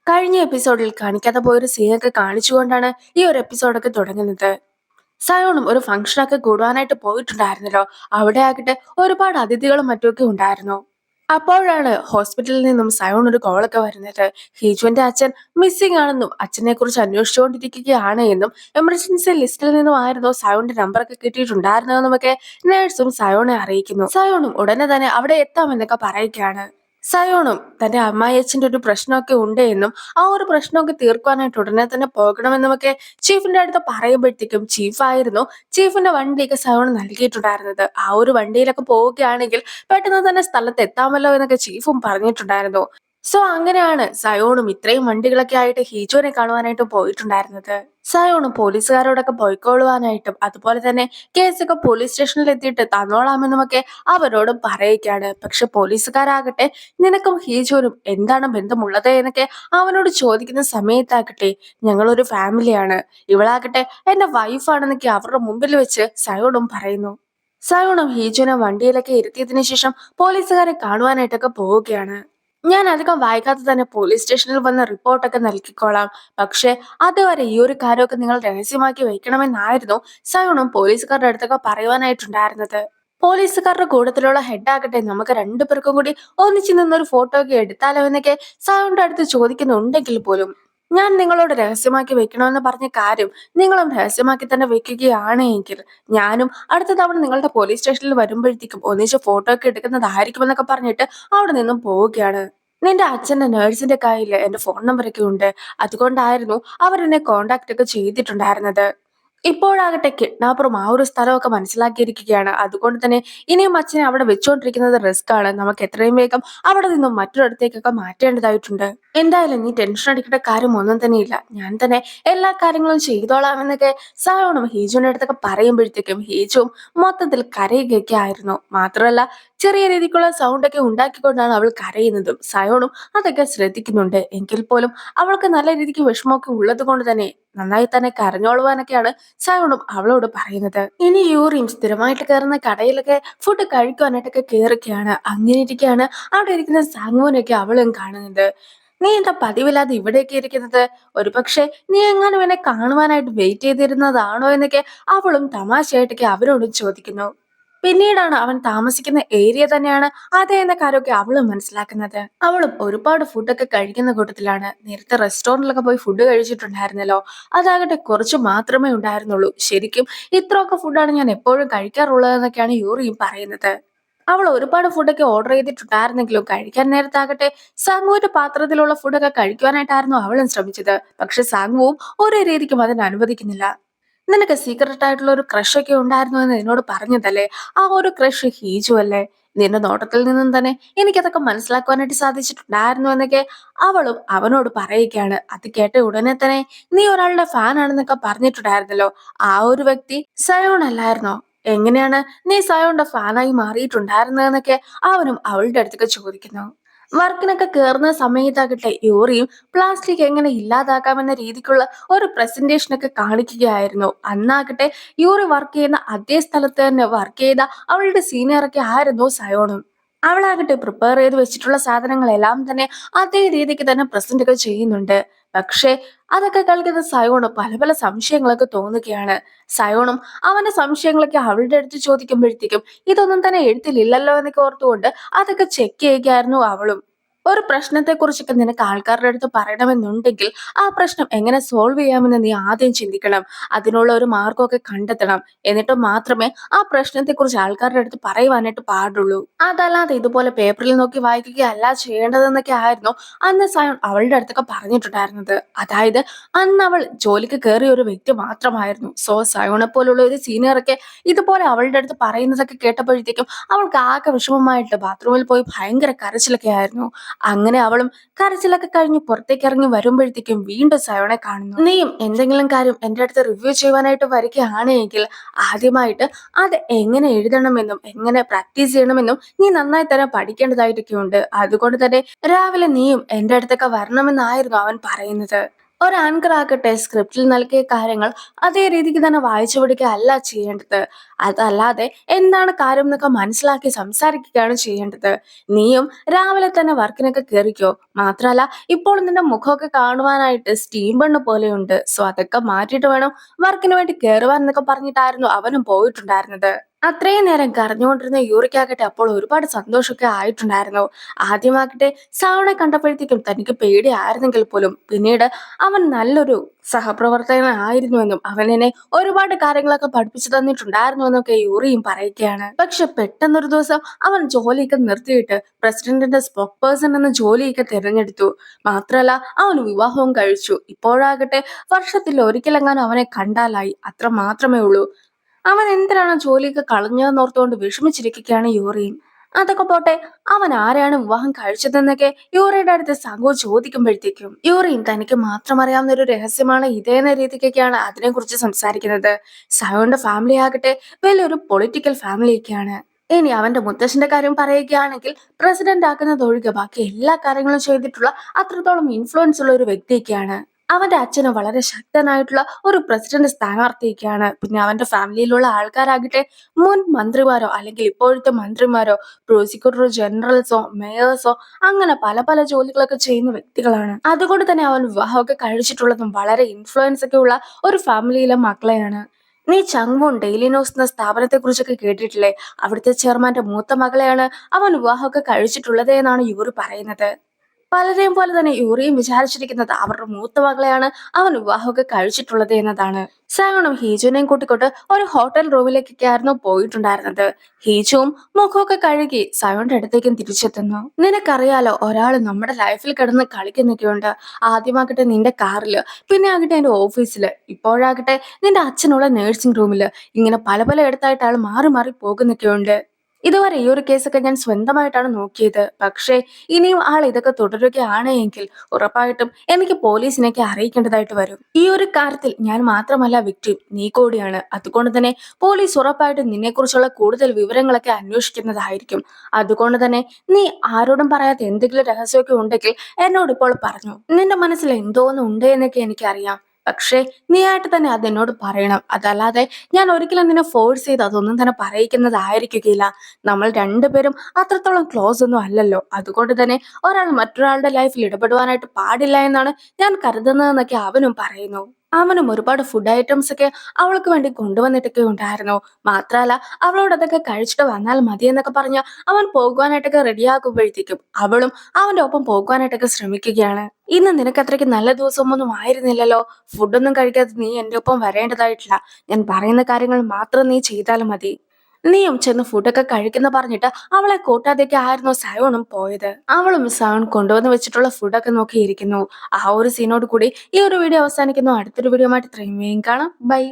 കഴിഞ്ഞ എപ്പിസോഡിൽ കാണിക്കാതെ പോയൊരു സീനൊക്കെ കാണിച്ചുകൊണ്ടാണ് ഈ ഒരു എപ്പിസോഡൊക്കെ തുടങ്ങുന്നത്. സയോണും ഒരു ഫംഗ്ഷനൊക്കെ കൂടുവാനായിട്ട് പോയിട്ടുണ്ടായിരുന്നല്ലോ. അവിടെ ആകട്ടെ ഒരുപാട് അതിഥികളും മറ്റുമൊക്കെ ഉണ്ടായിരുന്നു. അപ്പോഴാണ് ഹോസ്പിറ്റലിൽ നിന്നും സയോൺ ഒരു കോളൊക്കെ വരുന്നത്. ഹീജുവിന്റെ അച്ഛൻ മിസ്സിംഗ് ആണെന്നും അച്ഛനെ കുറിച്ച് അന്വേഷിച്ചുകൊണ്ടിരിക്കുകയാണ് എന്നും എമർജൻസി ലിസ്റ്റിൽ നിന്നും ആയിരുന്നു സയോണിന്റെ നമ്പറൊക്കെ കിട്ടിയിട്ടുണ്ടായിരുന്നതെന്നുമൊക്കെ നേഴ്സും സയോണെ അറിയിക്കുന്നു. സയോണും ഉടനെ തന്നെ അവിടെ എത്താമെന്നൊക്കെ പറയുകയാണ്. സയോണും തന്റെ അമ്മായിയച്ഛന്റെ ഒരു പ്രശ്നമൊക്കെ ഉണ്ട് എന്നും ആ ഒരു പ്രശ്നമൊക്കെ തീർക്കാനായിട്ട് ഉടനെ തന്നെ പോകണമെന്നുമൊക്കെ ചീഫിന്റെ അടുത്ത് പറയുമ്പോഴത്തേക്കും ചീഫായിരുന്നു ചീഫിന്റെ വണ്ടിയൊക്കെ സയോൺ നൽകിയിട്ടുണ്ടായിരുന്നത്. ആ ഒരു വണ്ടിയിലൊക്കെ പോവുകയാണെങ്കിൽ പെട്ടെന്ന് തന്നെ സ്ഥലത്ത് എത്താമല്ലോ എന്നൊക്കെ ചീഫും പറഞ്ഞിട്ടുണ്ടായിരുന്നു. സോ അങ്ങനെയാണ് സയോണും ഇത്രയും വണ്ടികളൊക്കെ ആയിട്ട് ഹീജോനെ കാണുവാനായിട്ട് പോയിട്ടുണ്ടായിരുന്നത്. സയോണും പോലീസുകാരോടൊക്കെ പോയിക്കോളുവാനായിട്ടും അതുപോലെ തന്നെ കേസൊക്കെ പോലീസ് സ്റ്റേഷനിൽ എത്തിയിട്ട് തന്നോളാമെന്നുമൊക്കെ അവരോടും പറയുകയാണ്. പക്ഷെ പോലീസുകാരാകട്ടെ നിനക്കും ഹീജോനും എന്താണ് ബന്ധമുള്ളത് എന്നൊക്കെ അവനോട് ചോദിക്കുന്ന സമയത്താകട്ടെ ഞങ്ങളൊരു ഫാമിലിയാണ്, ഇവളാകട്ടെ എന്റെ വൈഫാണെന്നൊക്കെ അവരുടെ മുമ്പിൽ വെച്ച് സയോണും പറയുന്നു. സയോണും ഹീജോനെ വണ്ടിയിലൊക്കെ ഇരുത്തിയതിനു ശേഷം പോലീസുകാരെ കാണുവാനായിട്ടൊക്കെ പോവുകയാണ്. ഞാൻ അധികം വൈകാതെ തന്നെ പോലീസ് സ്റ്റേഷനിൽ വന്ന് റിപ്പോർട്ടൊക്കെ നൽകിക്കോളാം. പക്ഷെ അതുവരെ ഈ ഒരു കാര്യമൊക്കെ നിങ്ങൾ രഹസ്യമാക്കി വെക്കണമെന്നായിരുന്നു സയോണും പോലീസുകാരുടെ അടുത്തൊക്കെ പറയുവാനായിട്ടുണ്ടായിരുന്നത്. പോലീസുകാരുടെ കൂട്ടത്തിലുള്ള ഹെഡാകട്ടെ നമുക്ക് രണ്ടുപേർക്കും കൂടി ഒന്നിച്ചു നിന്നൊരു ഫോട്ടോ ഒക്കെ എടുത്താലോ എന്നൊക്കെ സയോണിന്റെ അടുത്ത് ചോദിക്കുന്നുണ്ടെങ്കിൽ പോലും ഞാൻ നിങ്ങളോട് രഹസ്യമാക്കി വെക്കണമെന്ന് പറഞ്ഞ കാര്യം നിങ്ങളും രഹസ്യമാക്കി തന്നെ വെക്കുകയാണ് എങ്കിൽ ഞാനും അടുത്ത തവണ നിങ്ങളുടെ പോലീസ് സ്റ്റേഷനിൽ വരുമ്പോഴത്തേക്കും ഒന്നിച്ച് ഫോട്ടോ ഒക്കെ എടുക്കുന്നതായിരിക്കുമെന്നൊക്കെ പറഞ്ഞിട്ട് അവിടെ നിന്നും പോവുകയാണ്. നിന്റെ അച്ഛന്റെ നേഴ്സിന്റെ കയ്യിൽ എന്റെ ഫോൺ നമ്പറൊക്കെ ഉണ്ട്, അതുകൊണ്ടായിരുന്നു അവർ എന്നെ കോണ്ടാക്ട് ഒക്കെ ചെയ്തിട്ടുണ്ടായിരുന്നത്. ഇപ്പോഴാകട്ടെ കിഡ്നാപ്പറും ആ ഒരു സ്ഥലമൊക്കെ മനസ്സിലാക്കിയിരിക്കുകയാണ്. അതുകൊണ്ട് തന്നെ ഇനിയും അച്ഛനെ അവിടെ വെച്ചുകൊണ്ടിരിക്കുന്നത് റിസ്ക് ആണ്. നമുക്ക് എത്രയും വേഗം അവിടെ നിന്നും മറ്റൊരിടത്തേക്കൊക്കെ മാറ്റേണ്ടതായിട്ടുണ്ട്. എന്തായാലും നീ ടെൻഷൻ അടിക്കേണ്ട കാര്യം ഒന്നും തന്നെ ഇല്ല, ഞാൻ തന്നെ എല്ലാ കാര്യങ്ങളും ചെയ്തോളാം എന്നൊക്കെ സയോണും ഹീജുവിന്റെ അടുത്തൊക്കെ പറയുമ്പോഴത്തേക്കും ഹീജുവും മൊത്തത്തിൽ കരയുകയൊക്കെ ആയിരുന്നു. മാത്രമല്ല ചെറിയ രീതിക്കുള്ള സൗണ്ട് ഒക്കെ ഉണ്ടാക്കിക്കൊണ്ടാണ് അവൾ കരയുന്നതും. സയോണും അതൊക്കെ ശ്രദ്ധിക്കുന്നുണ്ട്. എങ്കിൽ പോലും അവൾക്ക് നല്ല രീതിക്ക് വിഷമമൊക്കെ ഉള്ളത് കൊണ്ട് തന്നെ നന്നായി തന്നെ കരഞ്ഞോളുവാനൊക്കെയാണ് സയോണും അവളോട് പറയുന്നത്. ഇനി യൂറിയും സ്ഥിരമായിട്ട് കയറുന്ന കടയിലൊക്കെ ഫുഡ് കഴിക്കുവാനായിട്ടൊക്കെ കയറുകയാണ്. അങ്ങനെ ഇരിക്കുകയാണ് അവിടെ ഇരിക്കുന്ന സാങ്ങുവിനൊക്കെ അവളും കാണുന്നത്. നീ എന്താ പതിവില്ലാതെ ഇവിടെയൊക്കെ ഇരിക്കുന്നത്? ഒരുപക്ഷെ നീ എങ്ങാനും എന്നെ കാണുവാനായിട്ട് വെയിറ്റ് ചെയ്തിരുന്നതാണോ എന്നൊക്കെ അവളും തമാശയായിട്ടൊക്കെ അവരോടും ചോദിക്കുന്നു. പിന്നീടാണ് അവൻ താമസിക്കുന്ന ഏരിയ തന്നെയാണ് അതെ എന്ന കാര്യമൊക്കെ അവളും മനസ്സിലാക്കുന്നത്. അവളും ഒരുപാട് ഫുഡൊക്കെ കഴിക്കുന്ന കൂട്ടത്തിലാണ്. നേരത്തെ റെസ്റ്റോറന്റിലൊക്കെ പോയി ഫുഡ് കഴിച്ചിട്ടുണ്ടായിരുന്നല്ലോ, അതാകട്ടെ കുറച്ച് മാത്രമേ ഉണ്ടായിരുന്നുള്ളൂ. ശരിക്കും ഇത്രയൊക്കെ ഫുഡാണ് ഞാൻ എപ്പോഴും കഴിക്കാറുള്ളത് എന്നൊക്കെയാണ് യൂറിയും പറയുന്നത്. അവൾ ഒരുപാട് ഫുഡൊക്കെ ഓർഡർ ചെയ്തിട്ടുണ്ടായിരുന്നെങ്കിലും കഴിക്കാൻ നേരത്താകട്ടെ സാങ്കുവിന്റെ പാത്രത്തിലുള്ള ഫുഡൊക്കെ കഴിക്കുവാനായിട്ടായിരുന്നു അവളും ശ്രമിച്ചത്. പക്ഷെ സാങ്കുവും ഒരേ രീതിക്കും അതിന് അനുവദിക്കുന്നില്ല. നിനക്ക് സീക്രട്ട് ആയിട്ടുള്ള ഒരു ക്രഷ് ഒക്കെ ഉണ്ടായിരുന്നു എന്ന് എന്നോട് പറഞ്ഞതല്ലേ, ആ ഒരു ക്രഷ് ഹീജു അല്ലേ? നിന്റെ നോട്ടത്തിൽ നിന്നും തന്നെ എനിക്കതൊക്കെ മനസ്സിലാക്കുവാനായിട്ട് സാധിച്ചിട്ടുണ്ടായിരുന്നു എന്നൊക്കെ അവളും അവനോട് പറയുകയാണ്. അത് കേട്ട ഉടനെ തന്നെ നീ ഒരാളുടെ ഫാൻ ആണെന്നൊക്കെ പറഞ്ഞിട്ടുണ്ടായിരുന്നല്ലോ, ആ ഒരു വ്യക്തി സയോൺ അല്ലായിരുന്നോ? എങ്ങനെയാണ് നീ സയോണിന്റെ ഫാനായി മാറിയിട്ടുണ്ടായിരുന്നതെന്നൊക്കെ അവനും അവളുടെ അടുത്തൊക്കെ ചോദിക്കുന്നു. വർക്കിനൊക്കെ കയറുന്ന സമയത്താകട്ടെ യൂറിയും പ്ലാസ്റ്റിക് എങ്ങനെ ഇല്ലാതാക്കാമെന്ന രീതിക്കുള്ള ഒരു പ്രസന്റേഷൻ ഒക്കെ കാണിക്കുകയായിരുന്നു. അന്നാകട്ടെ യൂറി വർക്ക് ചെയ്യുന്ന അതേ സ്ഥലത്ത് തന്നെ വർക്ക് ചെയ്ത അവളുടെ സീനിയറൊക്കെ ആയിരുന്നു സയോണും. അവളാകട്ടെ പ്രിപ്പയർ ചെയ്ത് വെച്ചിട്ടുള്ള സാധനങ്ങളെല്ലാം തന്നെ അതേ രീതിക്ക് തന്നെ പ്രസന്റ് ഒക്കെ ചെയ്യുന്നുണ്ട്. പക്ഷെ അതൊക്കെ കളിക്കുന്ന സയോണ് പല പല സംശയങ്ങളൊക്കെ തോന്നുകയാണ്. സയോണും അവന്റെ സംശയങ്ങളൊക്കെ അവളുടെ അടുത്ത് ചോദിക്കുമ്പോഴത്തേക്കും ഇതൊന്നും തന്നെ എഴുത്തിലില്ലല്ലോ എന്നൊക്കെ ഓർത്തുകൊണ്ട് അതൊക്കെ ചെക്ക് ചെയ്യുകയായിരുന്നു അവളും. ഒരു പ്രശ്നത്തെ കുറിച്ചൊക്കെ നിനക്ക് ആൾക്കാരുടെ അടുത്ത് പറയണമെന്നുണ്ടെങ്കിൽ ആ പ്രശ്നം എങ്ങനെ സോൾവ് ചെയ്യാമെന്ന് നീ ആദ്യം ചിന്തിക്കണം. അതിനുള്ള ഒരു മാർഗമൊക്കെ കണ്ടെത്തണം. എന്നിട്ട് മാത്രമേ ആ പ്രശ്നത്തെ കുറിച്ച് ആൾക്കാരുടെ അടുത്ത് പറയുവാനായിട്ട് പാടുള്ളൂ. അതല്ലാതെ ഇതുപോലെ പേപ്പറിൽ നോക്കി വായിക്കുകയല്ല ചെയ്യേണ്ടതെന്നൊക്കെ ആയിരുന്നു അന്ന് സയോൺ അവളുടെ അടുത്തൊക്കെ പറഞ്ഞിട്ടുണ്ടായിരുന്നത്. അതായത് അന്ന് അവൾ ജോലിക്ക് കയറിയ ഒരു വ്യക്തി മാത്രമായിരുന്നു. സോ സയോണെ പോലുള്ള ഒരു സീനിയറൊക്കെ ഇതുപോലെ അവളുടെ അടുത്ത് പറയുന്നതൊക്കെ കേട്ടപ്പോഴത്തേക്കും അവൾക്ക് ആകെ വിഷമമായിട്ട് ബാത്റൂമിൽ പോയി ഭയങ്കര കരച്ചിലൊക്കെ ആയിരുന്നു. അങ്ങനെ അവളും കരച്ചിലൊക്കെ കഴിഞ്ഞ് പുറത്തേക്ക് ഇറങ്ങി വരുമ്പോഴത്തേക്കും വീണ്ടും സയോണെ കാണുന്നു. നീയും എന്തെങ്കിലും കാര്യം എന്റെ അടുത്ത് റിവ്യൂ ചെയ്യുവാനായിട്ട് വരികയാണെങ്കിൽ ആദ്യമായിട്ട് അത് എങ്ങനെ എഴുതണമെന്നും എങ്ങനെ പ്രാക്ടീസ് ചെയ്യണമെന്നും നീ നന്നായി തന്നെ പഠിക്കേണ്ടതായിട്ടൊക്കെ ഉണ്ട്. അതുകൊണ്ട് തന്നെ രാവിലെ നീയും എന്റെ അടുത്തൊക്കെ വരണമെന്നായിരുന്നു അവൻ പറയുന്നത്. ഒരു ആങ്കർ ആകട്ടെ സ്ക്രിപ്റ്റിൽ നൽകിയ കാര്യങ്ങൾ അതേ രീതിക്ക് തന്നെ വായിച്ചു പഠിക്കുക അല്ല ചെയ്യേണ്ടത്. അതല്ലാതെ എന്താണ് കാര്യം എന്നൊക്കെ മനസ്സിലാക്കി സംസാരിക്കുകയാണ് ചെയ്യേണ്ടത്. നീയും രാവിലെ തന്നെ വർക്കിനൊക്കെ കയറിക്കോ. മാത്രല്ല ഇപ്പോൾ നിന്റെ മുഖമൊക്കെ കാണുവാനായിട്ട് സ്റ്റീം ബണ്ണ് പോലെയുണ്ട്. സോ അതൊക്കെ മാറ്റിയിട്ട് വേണം വർക്കിന് വേണ്ടി കയറുവാൻ എന്നൊക്കെ പറഞ്ഞിട്ടായിരുന്നു അവനും പോയിട്ടുണ്ടായിരുന്നത്. അത്രയും നേരം കരഞ്ഞുകൊണ്ടിരുന്ന യൂറിക്കാകട്ടെ അപ്പോൾ ഒരുപാട് സന്തോഷമൊക്കെ ആയിട്ടുണ്ടായിരുന്നു. ആദ്യമാകട്ടെ സാവണെ കണ്ടപ്പോഴത്തേക്കും തനിക്ക് പേടിയായിരുന്നെങ്കിൽ പോലും പിന്നീട് അവൻ നല്ലൊരു സഹപ്രവർത്തകനായിരുന്നുവെന്നും അവൻ എന്നെ ഒരുപാട് കാര്യങ്ങളൊക്കെ പഠിപ്പിച്ചു തന്നിട്ടുണ്ടായിരുന്നു എന്നൊക്കെ യൂറിയും പറയുകയാണ്. പക്ഷെ പെട്ടെന്നൊരു ദിവസം അവൻ ജോലിയൊക്കെ നിർത്തിയിട്ട് പ്രസിഡന്റിന്റെ സ്പോക്ക് പേഴ്സൺ എന്ന ജോലിയൊക്കെ തിരഞ്ഞെടുത്തു. മാത്രല്ല അവൻ വിവാഹവും കഴിച്ചു. ഇപ്പോഴാകട്ടെ വർഷത്തിൽ ഒരിക്കലെങ്ങാനും അവനെ കണ്ടാലായി, അത്ര മാത്രമേ ഉള്ളൂ. അവൻ എന്തിനാണ് ജോലിയൊക്കെ കളഞ്ഞതെന്നോർത്തുകൊണ്ട് വിഷമിച്ചിരിക്കുകയാണ് യൂറിയും. അതൊക്കെ പോട്ടെ, അവൻ ആരെയാണ് വിവാഹം കഴിച്ചതെന്നൊക്കെ യൂറിയുടെ അടുത്ത് സംഘവും ചോദിക്കുമ്പോഴത്തേക്കും യൂറിയും തനിക്ക് മാത്രം അറിയാവുന്ന ഒരു രഹസ്യമാണ് ഇതേന്ന രീതിക്കൊക്കെയാണ് അതിനെക്കുറിച്ച് സംസാരിക്കുന്നത്. സയോന്റെ ഫാമിലി ആകട്ടെ വലിയൊരു പൊളിറ്റിക്കൽ ഫാമിലിയൊക്കെയാണ്. ഇനി അവന്റെ മുത്തശ്ശന്റെ കാര്യം പറയുകയാണെങ്കിൽ പ്രസിഡന്റ് ആക്കുന്നത് ഒഴികെ ബാക്കി എല്ലാ കാര്യങ്ങളും ചെയ്തിട്ടുള്ള അത്രത്തോളം ഇൻഫ്ലുവൻസ് ഉള്ള ഒരു വ്യക്തിയൊക്കെയാണ്. അവന്റെ അച്ഛന് വളരെ ശക്തനായിട്ടുള്ള ഒരു പ്രസിഡന്റ് സ്ഥാനാർത്ഥിയൊക്കെയാണ്. പിന്നെ അവന്റെ ഫാമിലിയിലുള്ള ആൾക്കാരാകട്ടെ മുൻ മന്ത്രിമാരോ അല്ലെങ്കിൽ ഇപ്പോഴത്തെ മന്ത്രിമാരോ പ്രോസിക്യൂട്ടർ ജനറൽസോ മേയേഴ്സോ അങ്ങനെ പല പല ജോലികളൊക്കെ ചെയ്യുന്ന വ്യക്തികളാണ്. അതുകൊണ്ട് തന്നെ അവൻ വിവാഹമൊക്കെ കഴിച്ചിട്ടുള്ളതും വളരെ ഇൻഫ്ലുവൻസ് ഒക്കെ ഉള്ള ഒരു ഫാമിലിയിലെ മക്കളെയാണ്. നീ ചങ്വോൺ ഡെയിലി ന്യൂസ് എന്ന സ്ഥാപനത്തെ കുറിച്ചൊക്കെ കേട്ടിട്ടില്ലേ? അവിടുത്തെ ചെയർമാന്റെ മൂത്ത മകളെയാണ് അവൻ വിവാഹമൊക്കെ കഴിച്ചിട്ടുള്ളത് എന്നാണ് യൂറി പറയുന്നത്. പലരെയും പോലെ തന്നെ യൂറിയും വിചാരിച്ചിരിക്കുന്നത് അവരുടെ മൂത്ത മകളെയാണ് അവൻ വിവാഹമൊക്കെ കഴിച്ചിട്ടുള്ളത് എന്നതാണ്. സാങ്ങണും ഹീജുവിനെയും കൂട്ടിക്കൊണ്ട് ഒരു ഹോട്ടൽ റൂമിലേക്കൊക്കെ ആയിരുന്നു പോയിട്ടുണ്ടായിരുന്നത്. ഹീജുവും മുഖമൊക്കെ കഴുകി സയോന്റെ അടുത്തേക്കും തിരിച്ചെത്തുന്നു. നിനക്കറിയാലോ, ഒരാൾ നമ്മുടെ ലൈഫിൽ കിടന്ന് കളിക്കുന്നൊക്കെയുണ്ട്. ആദ്യമാകട്ടെ നിന്റെ കാറില്, പിന്നെ ആകട്ടെ എന്റെ ഓഫീസില്, ഇപ്പോഴാകട്ടെ നിന്റെ അച്ഛനുള്ള നേഴ്സിംഗ് റൂമില്, ഇങ്ങനെ പല പല ഇടത്തായിട്ട് ആൾ മാറി മാറി പോകുന്നൊക്കെയുണ്ട്. ഇതുവരെ ഈ ഒരു കേസൊക്കെ ഞാൻ സ്വന്തമായിട്ടാണ് നോക്കിയത്. പക്ഷേ ഇനിയും ആൾ ഇതൊക്കെ തുടരുകയാണ് എങ്കിൽ ഉറപ്പായിട്ടും എനിക്ക് പോലീസിനെയൊക്കെ അറിയിക്കേണ്ടതായിട്ട് വരും. ഈ ഒരു കാര്യത്തിൽ ഞാൻ മാത്രമല്ല വിക്ടിം, നീ കൂടിയാണ്. അതുകൊണ്ട് തന്നെ പോലീസ് ഉറപ്പായിട്ടും നിന്നെക്കുറിച്ചുള്ള കൂടുതൽ വിവരങ്ങളൊക്കെ അന്വേഷിക്കുന്നതായിരിക്കും. അതുകൊണ്ട് തന്നെ നീ ആരോടും പറയാത്ത എന്തെങ്കിലും രഹസ്യമൊക്കെ ഉണ്ടെങ്കിൽ എന്നോട് ഇപ്പോൾ പറഞ്ഞു. നിന്റെ മനസ്സിൽ എന്തോന്നും ഉണ്ട് എന്നൊക്കെ എനിക്കറിയാം. പക്ഷേ നീ ആയിട്ട് തന്നെ അത് എന്നോട് പറയണം. അതല്ലാതെ ഞാൻ ഒരിക്കലും നിന്നെ ഫോഴ്സ് ചെയ്ത് അതൊന്നും തന്നെ പറയിക്കുന്നതായിരിക്കുകയില്ല. നമ്മൾ രണ്ടുപേരും അത്രത്തോളം ക്ലോസ് ഒന്നും അല്ലല്ലോ. അതുകൊണ്ട് തന്നെ ഒരാൾ മറ്റൊരാളുടെ ലൈഫിൽ ഇടപെടുവാനായിട്ട് പാടില്ല എന്നാണ് ഞാൻ കരുതുന്നതെന്നൊക്കെ അവനും പറയുന്നു. അവനും ഒരുപാട് ഫുഡ് ഐറ്റംസ് ഒക്കെ അവൾക്ക് വേണ്ടി കൊണ്ടുവന്നിട്ടൊക്കെ ഉണ്ടായിരുന്നു. മാത്രല്ല അവളോട് അതൊക്കെ കഴിച്ചിട്ട് വന്നാൽ മതി എന്നൊക്കെ പറഞ്ഞ് അവൻ പോകുവാനായിട്ടൊക്കെ റെഡിയാക്കുമ്പോഴത്തേക്കും അവളും അവന്റെ ഒപ്പം പോകുവാനായിട്ടൊക്കെ ശ്രമിക്കുകയാണ്. ഇന്ന് നിനക്ക് അത്രയ്ക്ക് നല്ല ദിവസമൊന്നും ആയിരുന്നില്ലല്ലോ. ഫുഡൊന്നും കഴിക്കാതെ നീ എന്റെ ഒപ്പം വരേണ്ടതായിട്ടില്ല. ഞാൻ പറയുന്ന കാര്യങ്ങൾ മാത്രം നീ ചെയ്താലും മതി. നീയും ചെന്ന് ഫുഡൊക്കെ കഴിക്കുന്ന പറഞ്ഞിട്ട് അവളെ കൂട്ടാതെയൊക്കെ ആയിരുന്നു സയോണും പോയത്. അവളും സയോൺ കൊണ്ടുവന്ന് വെച്ചിട്ടുള്ള ഫുഡൊക്കെ നോക്കിയിരിക്കുന്നു. ആ ഒരു സീനോട് കൂടി ഈ ഒരു വീഡിയോ അവസാനിക്കുന്നു. അടുത്തൊരു വീഡിയോ ആയിട്ട് ഇത്രയും വേഗം കാണാം. ബൈ.